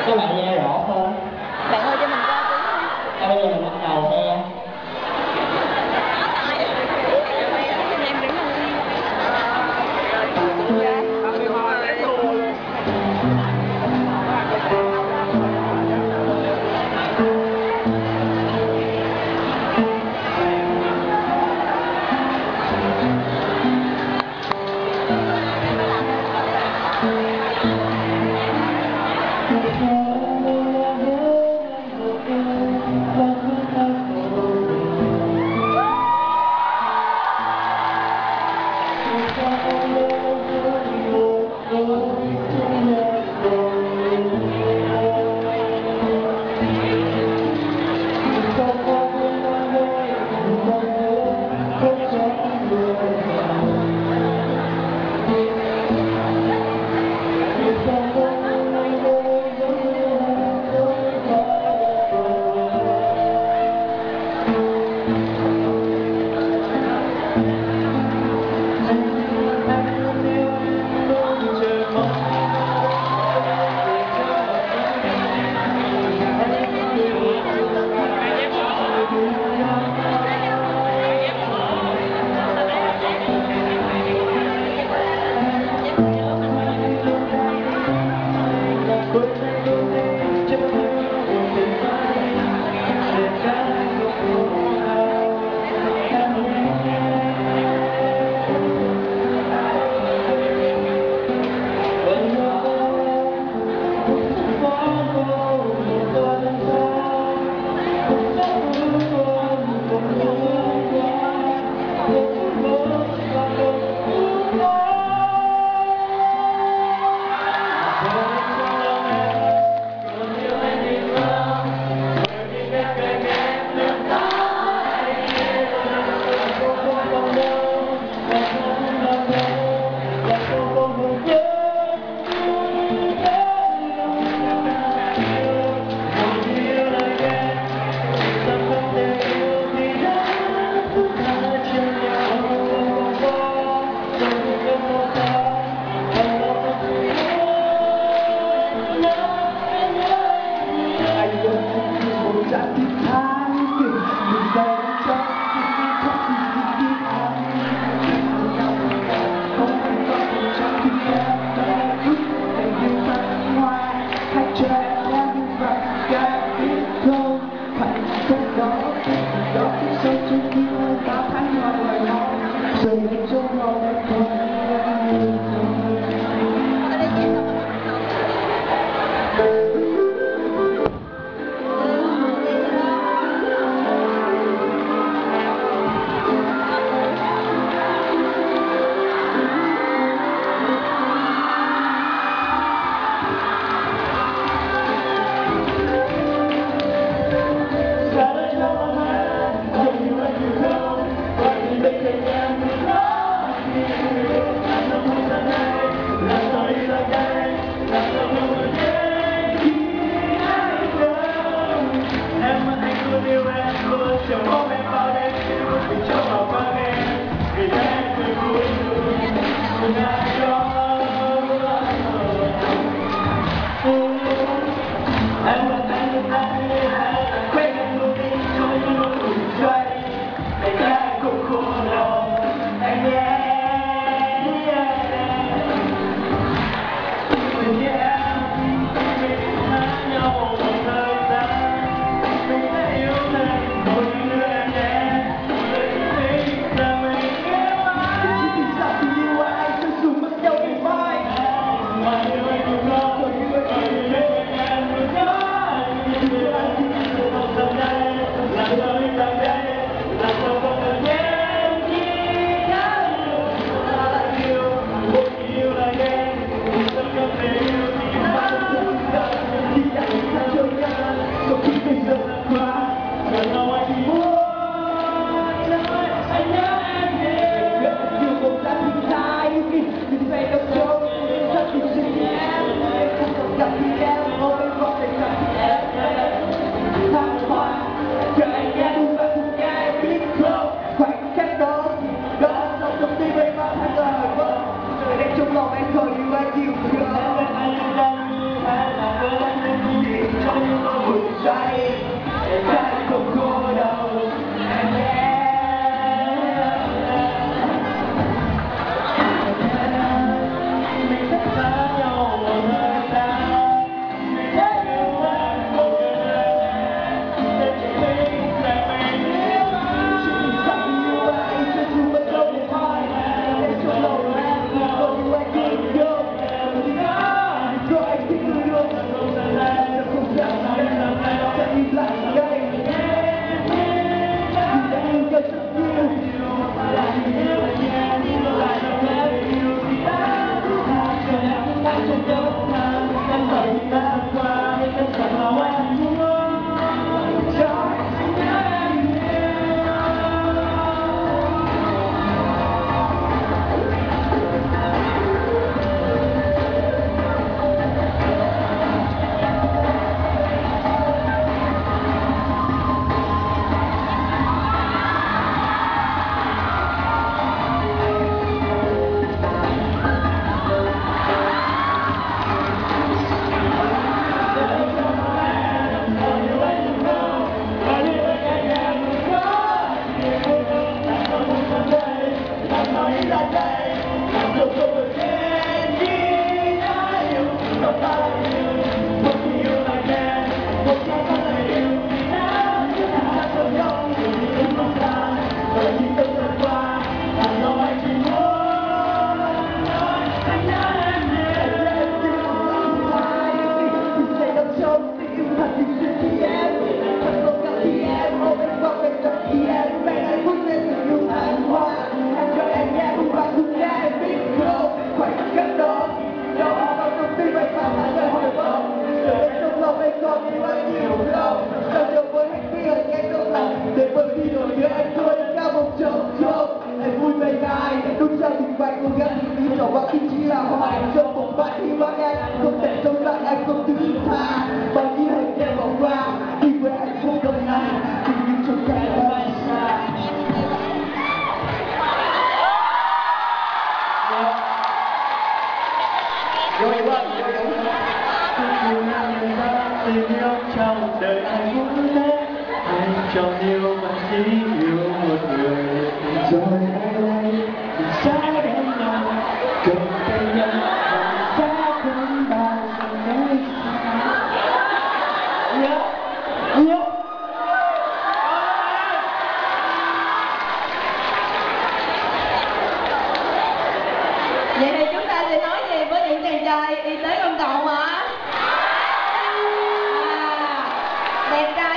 Các bạn nghe rõ hơn. Bạn ơi cho mình qua tí. Bây giờ mình bắt đầu nghe. Em đứng đâu đi. Hãy subscribe cho kênh Ghiền Mì Gõ để không bỏ lỡ những video hấp dẫn. thì chỉ là hoài cho một bạn thì bạn em không thể trong lại anh không thứ tha bao nhiêu hình em bỏ qua thì với anh không đồng này thì những chúng ta đã xa. Rồi vâng, Nhiều năm người ta tình yêu trong đời ai cũng thế anh trong yêu và chỉ yêu một người rồi ai đây thì sẽ đến nhau cầm tay nhau và sẽ không bao giờ nói nhớ nhớ. Vậy thì chúng ta sẽ nói gì với những chàng trai y tế công cộng hả? À, đẹp trai